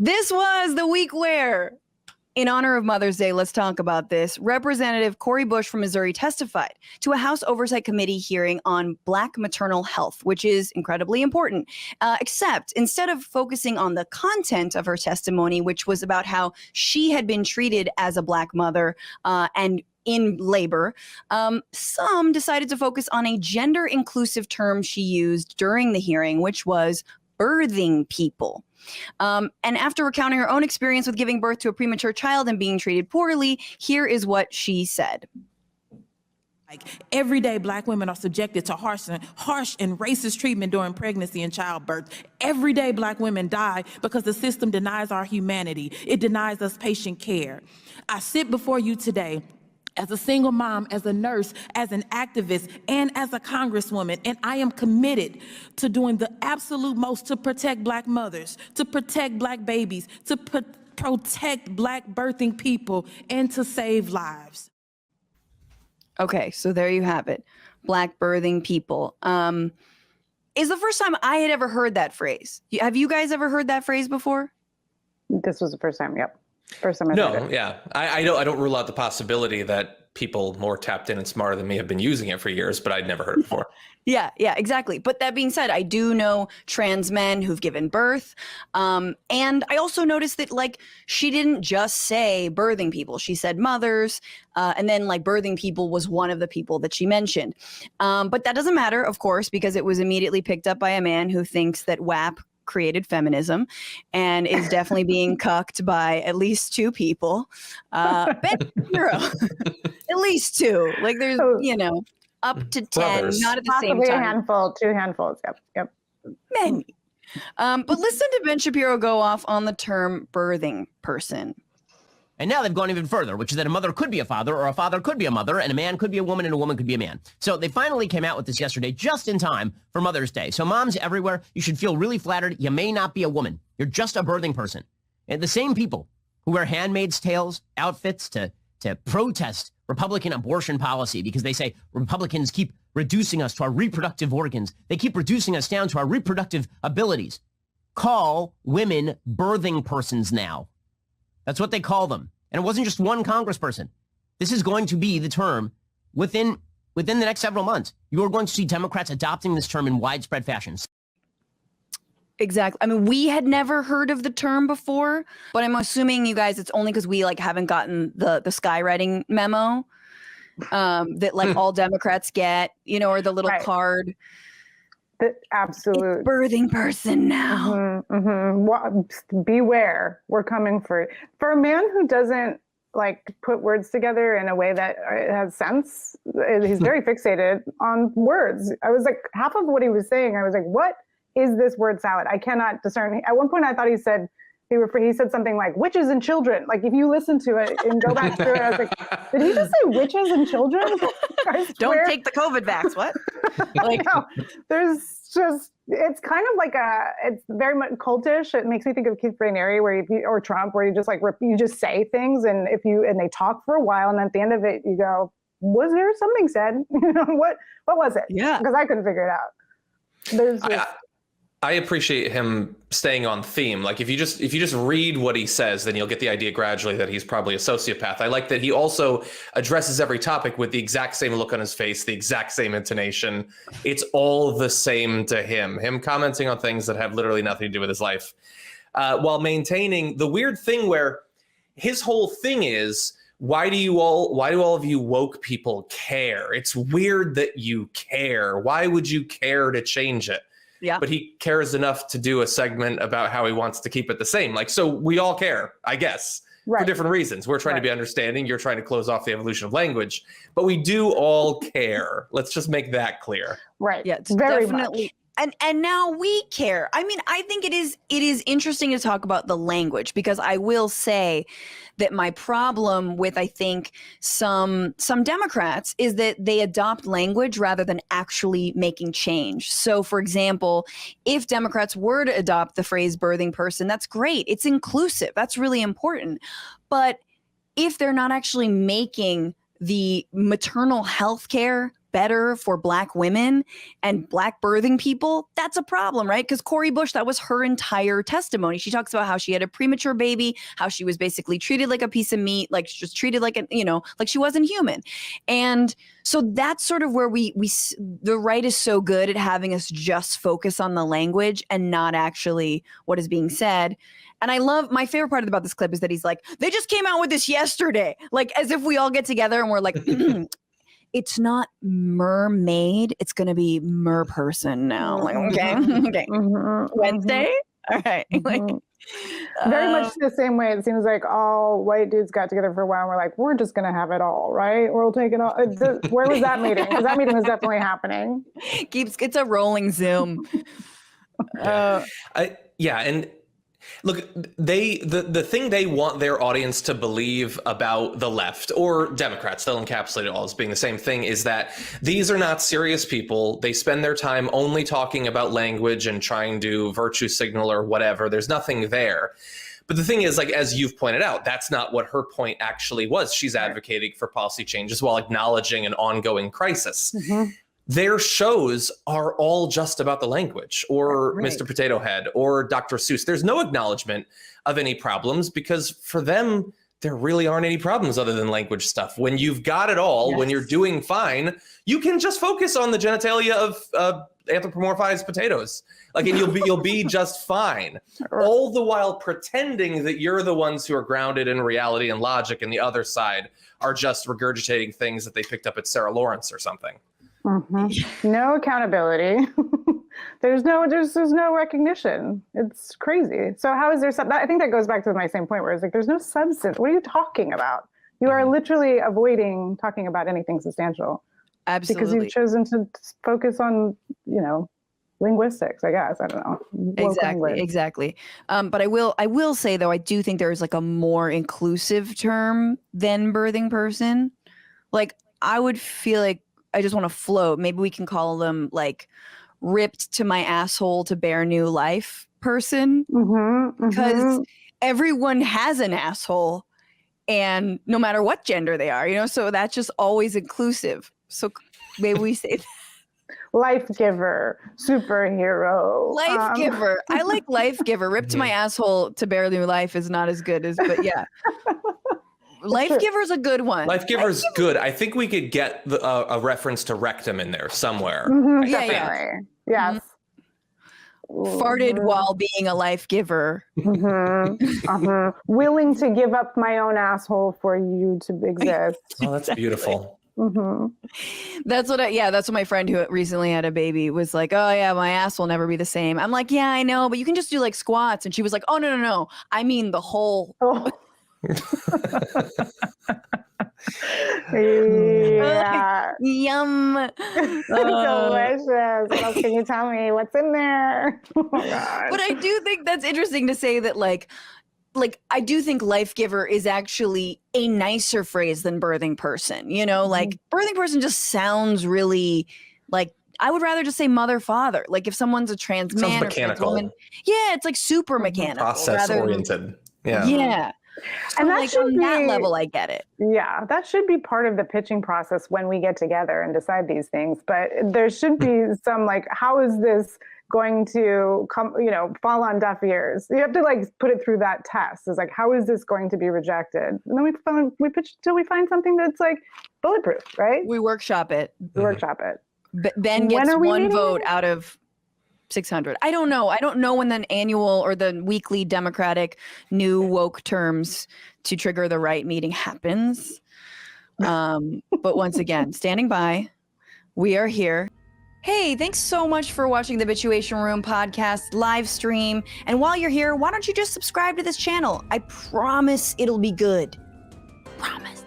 This was the week where, in honor of Mother's Day, let's talk about this. Representative Cori Bush from Missouri testified to a House Oversight Committee hearing on Black maternal health, which is incredibly important. Except instead of focusing on the content of her testimony, which was about how she had been treated as a Black mother and in labor, some decided to focus on a gender inclusive term she used during the hearing, which was birthing people. And after recounting her own experience with giving birth to a premature child and being treated poorly, here is what she said. Like every day, Black women are subjected to harsh and racist treatment during pregnancy and childbirth. Every day, Black women die because the system denies our humanity. It denies us patient care. I sit before you today as a single mom, as a nurse, as an activist, and as a congresswoman, and I am committed to doing the absolute most to protect Black mothers, to protect Black babies, to protect Black birthing people, and to save lives. Okay, so there you have it. Black birthing people. Is the first time I had ever heard that phrase. Have you guys ever heard that phrase before? This was the first time, yep. First time I heard it. Yeah. I don't rule out the possibility that people more tapped in and smarter than me have been using it for years, but I'd never heard it before. Yeah, exactly. But that being said, I do know trans men who've given birth. And I also noticed that, like, she didn't just say birthing people. She said mothers. And then, like, birthing people was one of the people that she mentioned. But that doesn't matter, of course, because it was immediately picked up by a man who thinks that WAP created feminism and is definitely being cucked by at least two people. Ben Shapiro, at least two. Like, there's, up to 10, Brothers. not at the Possibly same time. a handful, two handfuls. Yep. Many. But listen to Ben Shapiro go off on the term birthing person. And now they've gone even further, which is that a mother could be a father, or a father could be a mother, and a man could be a woman, and a woman could be a man. So they finally came out with this yesterday, just in time for Mother's Day. So moms everywhere, you should feel really flattered. You may not be a woman. You're just a birthing person. And the same people who wear Handmaid's Tales outfits to protest Republican abortion policy because they say Republicans keep reducing us to our reproductive organs. They keep reducing us down to our reproductive abilities. Call women birthing persons now. That's what they call them. And it wasn't just one congressperson. This is going to be the term within the next several months. You are going to see Democrats adopting this term in widespread fashion. Exactly. I mean, we had never heard of the term before, but I'm assuming, you guys, it's only because we haven't gotten the skywriting memo that all Democrats get, or the little card. Absolute birthing person now. Beware, we're coming for you. For a man who doesn't put words together in a way that has sense, he's very fixated on words. I was half of what he was saying, I was like, what is this word salad? I cannot discern. At one point I thought he said something like witches and children. If you listen to it and go back through it, I was like, did he just say witches and children? Don't take the COVID vax. What? No, there's just, it's kind of it's very much cultish. It makes me think of Keith Raniere or Trump, where you just you just say things and they talk for a while, and at the end of it you go, was there something said? What was it? Yeah. Because I couldn't figure it out. There's just, I appreciate him staying on theme. If you just read what he says, then you'll get the idea gradually that he's probably a sociopath. I like that he also addresses every topic with the exact same look on his face, the exact same intonation. It's all the same to him. Him commenting on things that have literally nothing to do with his life, while maintaining the weird thing where his whole thing is, why do all of you woke people care? It's weird that you care. Why would you care to change it? Yeah. But he cares enough to do a segment about how he wants to keep it the same. So we all care, I guess, for different reasons. We're trying to be understanding. You're trying to close off the evolution of language, but we do all care. Let's just make that clear. Right. Yeah, it's very definitely much. And now we care. I mean, I think it is interesting to talk about the language, because I will say that my problem with, I think, some Democrats is that they adopt language rather than actually making change. So, for example, if Democrats were to adopt the phrase birthing person, that's great. It's inclusive. That's really important. But if they're not actually making the maternal health care better for Black women and Black birthing people, that's a problem, right? Because Cori Bush, that was her entire testimony. She talks about how she had a premature baby, how she was basically treated like a piece of meat, like just treated like like she wasn't human. And so that's sort of where the right is so good at having us just focus on the language and not actually what is being said. And my favorite part about this clip is that he's like, they just came out with this yesterday, like as if we all get together and we're like, it's not mermaid, it's going to be merperson now. Like, okay. Wednesday? All right. Very much the same way. It seems like all white dudes got together for a while and we're like, we're just going to have it all, right? We'll take it all. Where was that meeting? Because that meeting was definitely happening. It's a rolling Zoom. And look, the thing they want their audience to believe about the left or Democrats, they'll encapsulate it all as being the same thing, is that these are not serious people. They spend their time only talking about language and trying to virtue signal or whatever. There's nothing there. But the thing is, like, as you've pointed out, that's not what her point actually was. She's advocating for policy changes while acknowledging an ongoing crisis. Mm-hmm. Their shows are all just about the language or Mr. Potato Head or Dr. Seuss. There's no acknowledgement of any problems because for them, there really aren't any problems other than language stuff. When you've got it all, when you're doing fine, you can just focus on the genitalia of anthropomorphized potatoes. Like, and you'll be just fine. All the while pretending that you're the ones who are grounded in reality and logic, and the other side are just regurgitating things that they picked up at Sarah Lawrence or something. Mm-hmm. No accountability. There's no recognition. It's crazy. So how is there something? I think that goes back to my same point where it's like, there's no substance. What are you talking about? You are literally avoiding talking about anything substantial. Absolutely. Because you've chosen to focus on, linguistics, I guess. I don't know. Exactly. But I will say though, I do think there is like a more inclusive term than birthing person. Like, I would feel like I just want to float. Maybe we can call them like ripped to my asshole to bear new life person. Because everyone has an asshole, and no matter what gender they are, so that's just always inclusive. So maybe we say that. Lifegiver, superhero. Lifegiver. I like Lifegiver. Ripped to my asshole to bear new life is not as good as, but yeah. Lifegiver's a good one. Lifegiver's good. I think we could get a reference to rectum in there somewhere. Definitely. Yes. Farted while being a life giver. Willing to give up my own asshole for you to exist. Oh, that's beautiful. That's what my friend who recently had a baby was like, oh yeah, my ass will never be the same. I'm like, yeah, I know, but you can just do like squats. And she was like, oh no. I mean the whole. Oh. Yeah. Yum. Delicious. What else can you tell me? What's in there? Oh, God. But I do think that's interesting to say that like I do think Lifegiver is actually a nicer phrase than birthing person. Like birthing person just sounds really like, I would rather just say mother, father. Like if someone's a trans man or trans woman, yeah, it's like super mechanical. Process oriented. Yeah. Yeah. So and that like should on be, that level, I get it. Yeah, that should be part of the pitching process when we get together and decide these things. But there should be some like, how is this going to come, fall on deaf ears? You have to like put it through that test. It's like, how is this going to be rejected? And then we pitch till we find something that's like bulletproof, right? We workshop it. Ben gets one vote out of 600. I don't know. I don't know when the annual or the weekly Democratic new woke terms to trigger the right meeting happens. But once again, standing by, we are here. Hey, thanks so much for watching the Bitchuation Room podcast live stream. And while you're here, why don't you just subscribe to this channel? I promise it'll be good. Promise.